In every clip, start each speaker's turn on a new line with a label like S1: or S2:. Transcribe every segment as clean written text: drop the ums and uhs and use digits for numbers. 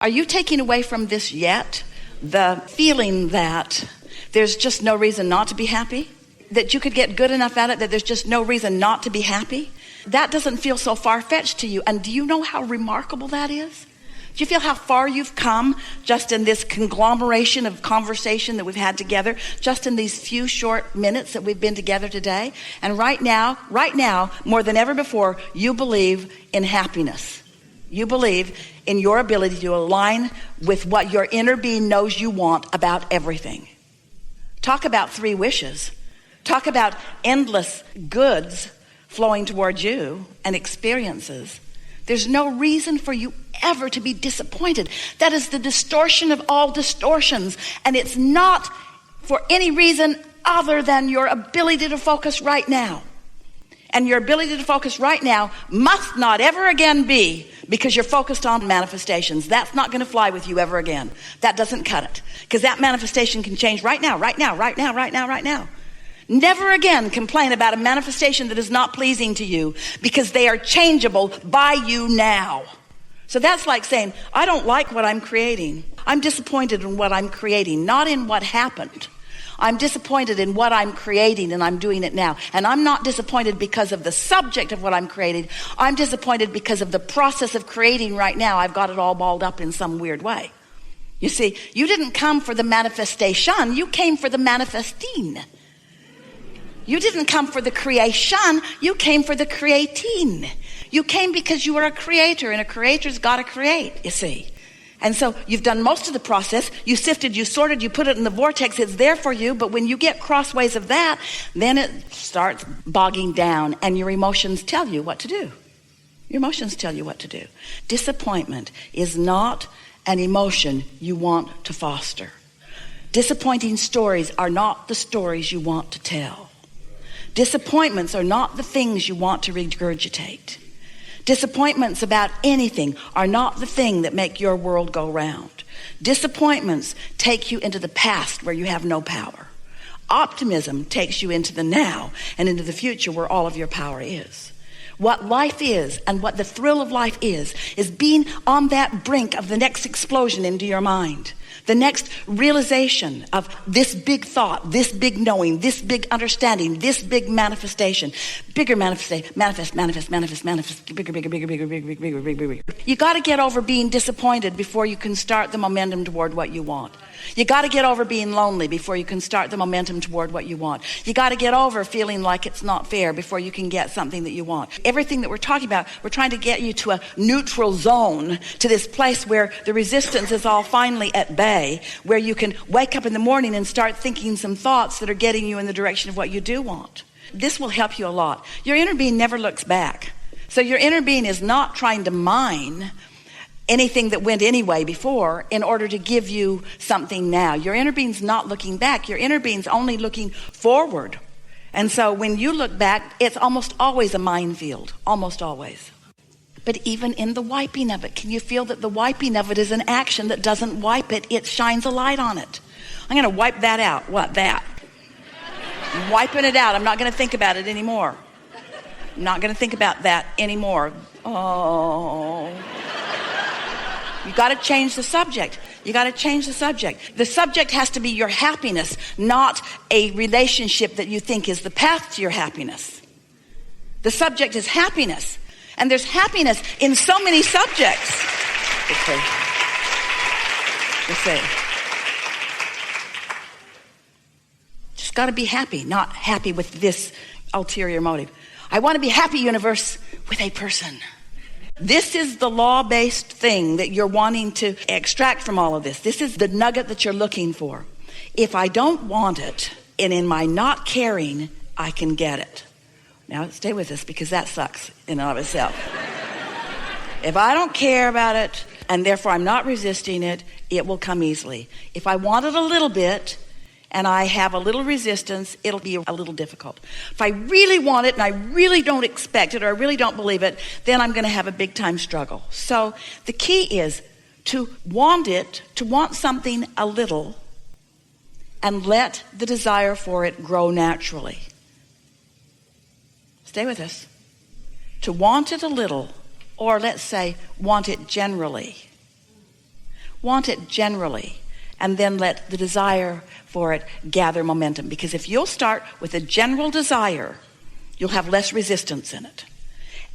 S1: Are you taking away from this yet the feeling that there's just no reason not to be happy? That you could get good enough at it that there's just no reason not to be happy? That doesn't feel so far-fetched to you. And do you know how remarkable that is? Do you feel how far you've come just in this conglomeration of conversation that we've had together, just in these few short minutes that we've been together today? And right now, more than ever before, you believe in happiness. You believe in your ability to align with what your inner being knows you want about everything. Talk about 3 wishes. Talk about endless goods flowing towards you and experiences. There's no reason for you ever to be disappointed. That is the distortion of all distortions. And it's not for any reason other than your ability to focus right now. And your ability to focus right now must not ever again be because you're focused on manifestations. That's not going to fly with you ever again. That doesn't cut it. Because that manifestation can change right now. Never again complain about a manifestation that is not pleasing to you because they are changeable by you now. So that's like saying, I don't like what I'm creating. I'm disappointed in what I'm creating, not in what happened. I'm disappointed in what I'm creating and I'm doing it now. And I'm not disappointed because of the subject of what I'm creating. I'm disappointed because of the process of creating right now. I've got it all balled up in some weird way. You see, you didn't come for the manifestation. You came for the manifesting. You didn't come for the creation. You came for the creating. You came because you are a creator, and a creator's got to create, you see. And so you've done most of the process. You sifted, you sorted, you put it in the vortex. It's there for you. But when you get crossways of that, then it starts bogging down and your emotions tell you what to do. Your emotions tell you what to do. Disappointment is not an emotion you want to foster. Disappointing stories are not the stories you want to tell. Disappointments are not the things you want to regurgitate. Disappointments about anything are not the thing that make your world go round. Disappointments take you into the past where you have no power. Optimism takes you into the now and into the future where all of your power is. What life is and what the thrill of life is being on that brink of the next explosion into your mind. The next realization of this big thought, this big knowing, this big understanding, this big manifestation. Bigger manifest, bigger. You got to get over being disappointed before you can start the momentum toward what you want. You got to get over being lonely before you can start the momentum toward what you want. You got to get over feeling like it's not fair before you can get something that you want. Everything that we're talking about, we're trying to get you to a neutral zone, to this place where the resistance is all finally at bay, where you can wake up in the morning and start thinking some thoughts that are getting you in the direction of what you do want. This will help you a lot. Your inner being never looks back. So your inner being is not trying to mine anything that went anyway before in order to give you something now. Your inner being's not looking back. Your inner being's only looking forward. And so when you look back, it's almost always a minefield. Almost always. But even in the wiping of it, can you feel that the wiping of it is an action that doesn't wipe it? It shines a light on it. I'm going to wipe that out. What? That. I'm wiping it out. I'm not going to think about it anymore. I'm not going to think about that anymore. Oh. You got to change the subject. You got to change the subject. The subject has to be your happiness, not a relationship that you think is the path to your happiness. The subject is happiness. And there's happiness in so many subjects. Let's see. Just got to be happy, not happy with this ulterior motive. I want to be happy, universe, with a person. This is the law-based thing that you're wanting to extract from all of this. This is the nugget that you're looking for. If I don't want it, and in my not caring, I can get it. Now, stay with us because that sucks in and of itself. If I don't care about it, and therefore I'm not resisting it, it will come easily. If I want it a little bit, and I have a little resistance, it'll be a little difficult. If I really want it, and I really don't expect it, or I really don't believe it, then I'm going to have a big time struggle. So the key is to want it, to want something a little, and let the desire for it grow naturally. Stay with us. To want it a little, or let's say, want it generally. Want it generally, and then let the desire for it gather momentum. Because if you'll start with a general desire, you'll have less resistance in it.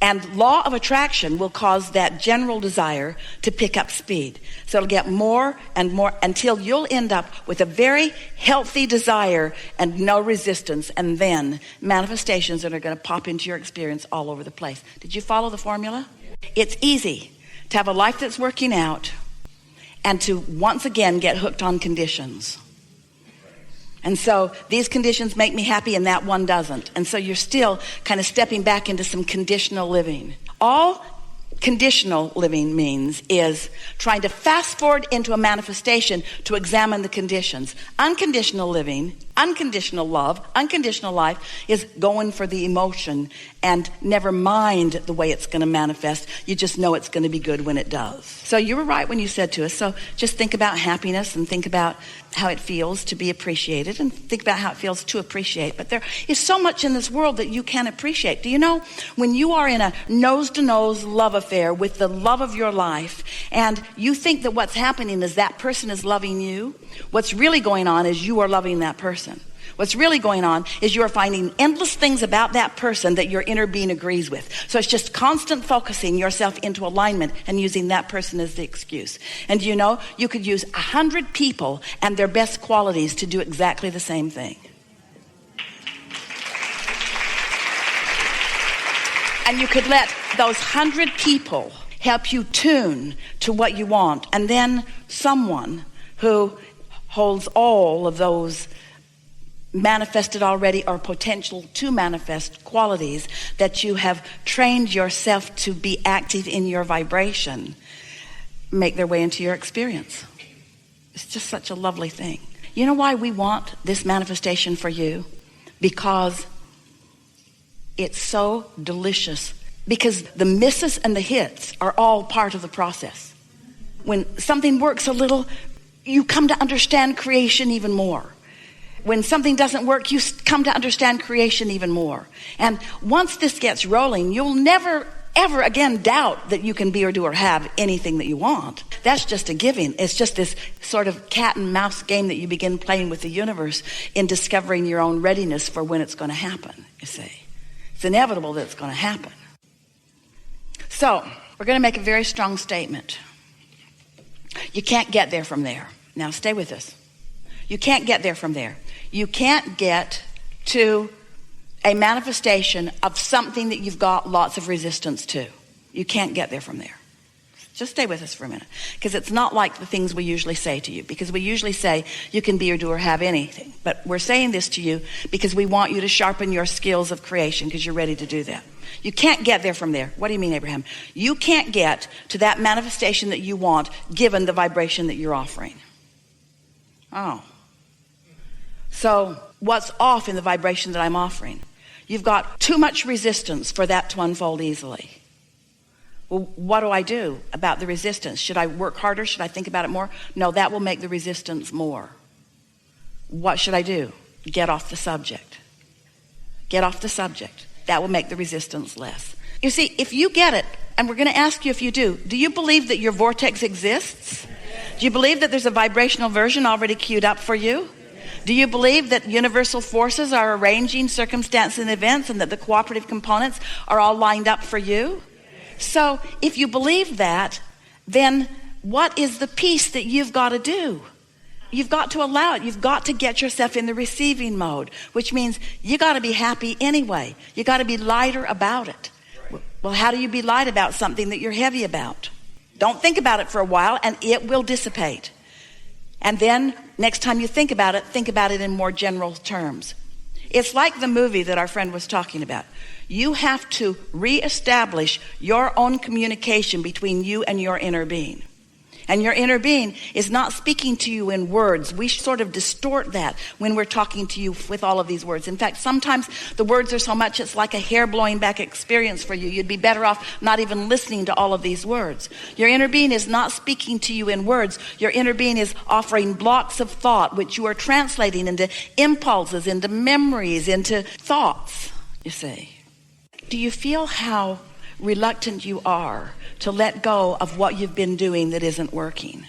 S1: And law of attraction will cause that general desire to pick up speed. So it'll get more and more until you'll end up with a very healthy desire and no resistance, and then manifestations that are going to pop into your experience all over the place. Did you follow the formula? It's easy to have a life that's working out and to once again get hooked on conditions. And so these conditions make me happy and that one doesn't. And so you're still kind of stepping back into some conditional living. All conditional living means is trying to fast forward into a manifestation to examine the conditions. Unconditional living, unconditional love, unconditional life is going for the emotion and never mind the way it's going to manifest. You just know it's going to be good when it does. So you were right when you said to us, so just think about happiness and think about how it feels to be appreciated and think about how it feels to appreciate. But there is so much in this world that you can appreciate. Do you know when you are in a nose-to-nose love affair with the love of your life and you think that what's happening is that person is loving you, what's really going on is you are loving that person. What's really going on is you are finding endless things about that person that your inner being agrees with. So it's just constant focusing yourself into alignment and using that person as the excuse. And you know, you could use 100 people and their best qualities to do exactly the same thing. And you could let those 100 people help you tune to what you want. And then someone who holds all of those manifested already or potential to manifest qualities that you have trained yourself to be active in your vibration make their way into your experience. It's just such a lovely thing. You know why we want this manifestation for you? Because it's so delicious. Because the misses and the hits are all part of the process. When something works a little, you come to understand creation even more. When something doesn't work, you come to understand creation even more. And once this gets rolling, you'll never, ever again doubt that you can be or do or have anything that you want. That's just a giving. It's just this sort of cat and mouse game that you begin playing with the universe in discovering your own readiness for when it's going to happen, you see. It's inevitable that it's going to happen. So, we're going to make a very strong statement. You can't get there from there. Now, stay with us. You can't get there from there. You can't get to a manifestation of something that you've got lots of resistance to. You can't get there from there. Just stay with us for a minute. Because it's not like the things we usually say to you. Because we usually say you can be or do or have anything. But we're saying this to you because we want you to sharpen your skills of creation because you're ready to do that. You can't get there from there. What do you mean, Abraham? You can't get to that manifestation that you want given the vibration that you're offering. Oh. So what's off in the vibration that I'm offering? You've got too much resistance for that to unfold easily. Well, what do I do about the resistance? Should I work harder? Should I think about it more? No, that will make the resistance more. What should I do? Get off the subject. Get off the subject. That will make the resistance less. You see, if you get it, and we're going to ask you if you do you believe that your vortex exists? Do you believe that there's a vibrational version already queued up for you? Do you believe that universal forces are arranging circumstances and events and that the cooperative components are all lined up for you? So if you believe that, then what is the piece that you've got to do? You've got to allow it. You've got to get yourself in the receiving mode, which means you got to be happy anyway. You got to be lighter about it. Well, how do you be light about something that you're heavy about? Don't think about it for a while and it will dissipate. And then next time you think about it in more general terms. It's like the movie that our friend was talking about. You have to reestablish your own communication between you and your inner being. And your inner being is not speaking to you in words. We sort of distort that when we're talking to you with all of these words. In fact, sometimes the words are so much it's like a hair blowing back experience for you. You'd be better off not even listening to all of these words. Your inner being is not speaking to you in words. Your inner being is offering blocks of thought which you are translating into impulses, into memories, into thoughts, you see. Do you feel how reluctant you are to let go of what you've been doing that isn't working?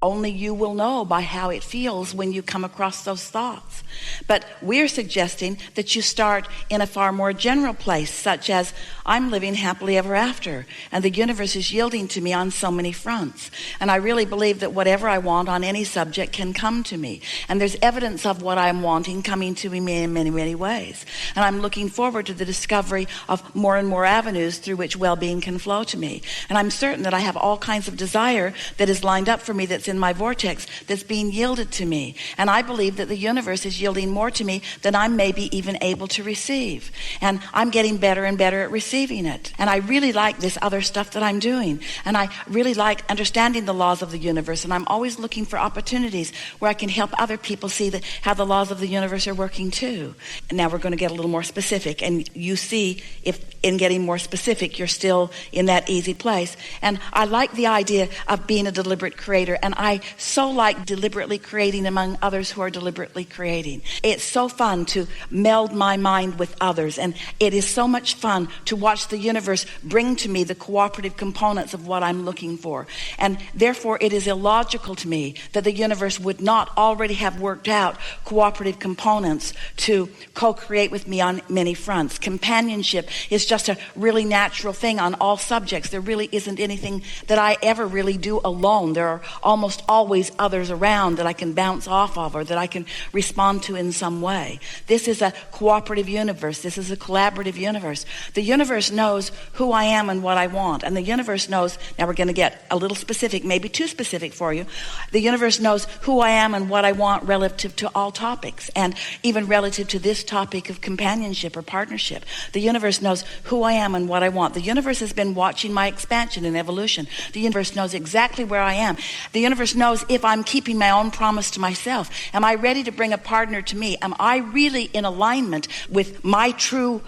S1: Only you will know by how it feels when you come across those thoughts. But we're suggesting that you start in a far more general place, such as, I'm living happily ever after, and the universe is yielding to me on so many fronts. And I really believe that whatever I want on any subject can come to me. And there's evidence of what I'm wanting coming to me in many, many ways. And I'm looking forward to the discovery of more and more avenues through which well-being can flow to me. And I'm certain that I have all kinds of desire that is lined up for me, that's in my vortex, that's being yielded to me. And I believe that the universe is yielding more to me than I'm maybe even able to receive. And I'm getting better and better at receiving it. And I really like this other stuff that I'm doing. And I really like understanding the laws of the universe. And I'm always looking for opportunities where I can help other people see how the laws of the universe are working too. And now we're going to get a little more specific. And you see if in getting more specific, you're still in that easy place. And I like the idea of being a deliberate creator. And I so like deliberately creating among others who are deliberately creating. It's so fun to meld my mind with others. And it is so much fun to watch the universe bring to me the cooperative components of what I'm looking for. And therefore, it is illogical to me that the universe would not already have worked out cooperative components to co-create with me on many fronts. Companionship is just a really natural thing on all subjects. There really isn't anything that I ever really do alone. There are almost always others around that I can bounce off of or that I can respond to in some way. This is a cooperative universe. This is a collaborative universe. The universe knows who I am and what I want. And the universe knows, now we're going to get a little specific, maybe too specific for you. The universe knows who I am and what I want relative to all topics, and even relative to this topic of companionship or partnership. The universe knows who I am and what I want. The universe has been watching my expansion and evolution. The universe knows exactly where I am. The universe knows if I'm keeping my own promise to myself. Am I ready to bring a partner to me? Am I really in alignment with my true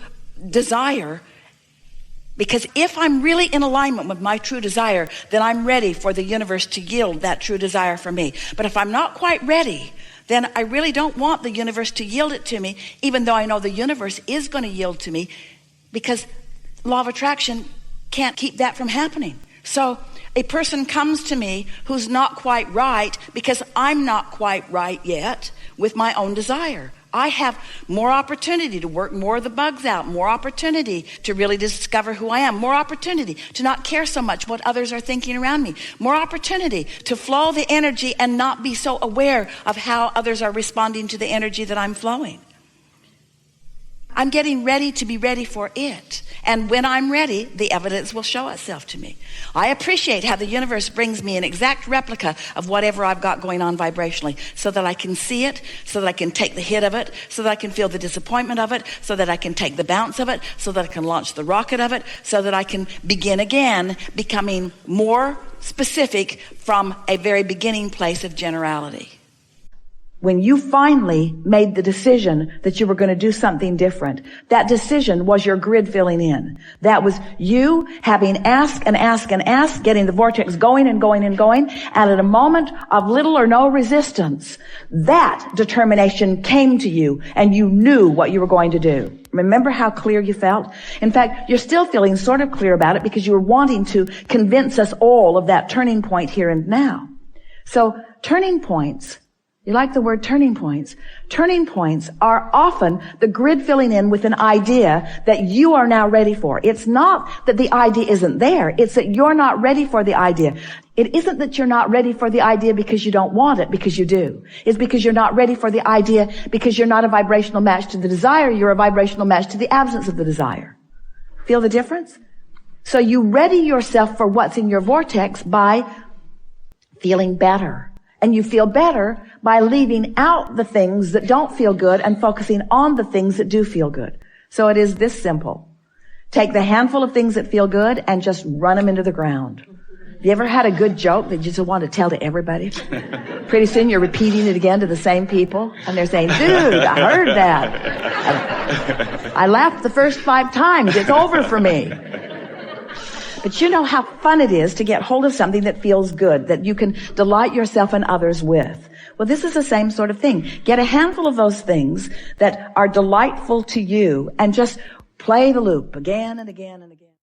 S1: desire? Because if I'm really in alignment with my true desire, then I'm ready for the universe to yield that true desire for me. But if I'm not quite ready, then I really don't want the universe to yield it to me, even though I know the universe is going to yield to me, because law of attraction can't keep that from happening. So a person comes to me who's not quite right because I'm not quite right yet with my own desire. I have more opportunity to work more of the bugs out, more opportunity to really discover who I am, more opportunity to not care so much what others are thinking around me, more opportunity to flow the energy and not be so aware of how others are responding to the energy that I'm flowing. I'm getting ready to be ready for it. And when I'm ready, the evidence will show itself to me. I appreciate how the universe brings me an exact replica of whatever I've got going on vibrationally, so that I can see it, so that I can take the hit of it, so that I can feel the disappointment of it, so that I can take the bounce of it, so that I can launch the rocket of it, so that I can begin again, becoming more specific from a very beginning place of generality. When you finally made the decision that you were going to do something different, that decision was your grid filling in. That was you having asked and asked and asked, getting the vortex going and going and going, and at a moment of little or no resistance, that determination came to you and you knew what you were going to do. Remember how clear you felt? In fact, you're still feeling sort of clear about it because you were wanting to convince us all of that turning point here and now. So turning points, you like the word turning points? Turning points are often the grid filling in with an idea that you are now ready for. It's not that the idea isn't there. It's that you're not ready for the idea. It isn't that you're not ready for the idea because you don't want it, because you do. It's because you're not ready for the idea because you're not a vibrational match to the desire. You're a vibrational match to the absence of the desire. Feel the difference? So you ready yourself for what's in your vortex by feeling better. And you feel better by leaving out the things that don't feel good and focusing on the things that do feel good. So it is this simple. Take the handful of things that feel good and just run them into the ground. Have you ever had a good joke that you just want to tell to everybody? Pretty soon you're repeating it again to the same people, and they're saying, dude, I heard that. I laughed the first 5 times. It's over for me. But you know how fun it is to get hold of something that feels good, that you can delight yourself and others with. Well, this is the same sort of thing. Get a handful of those things that are delightful to you and just play the loop again and again and again.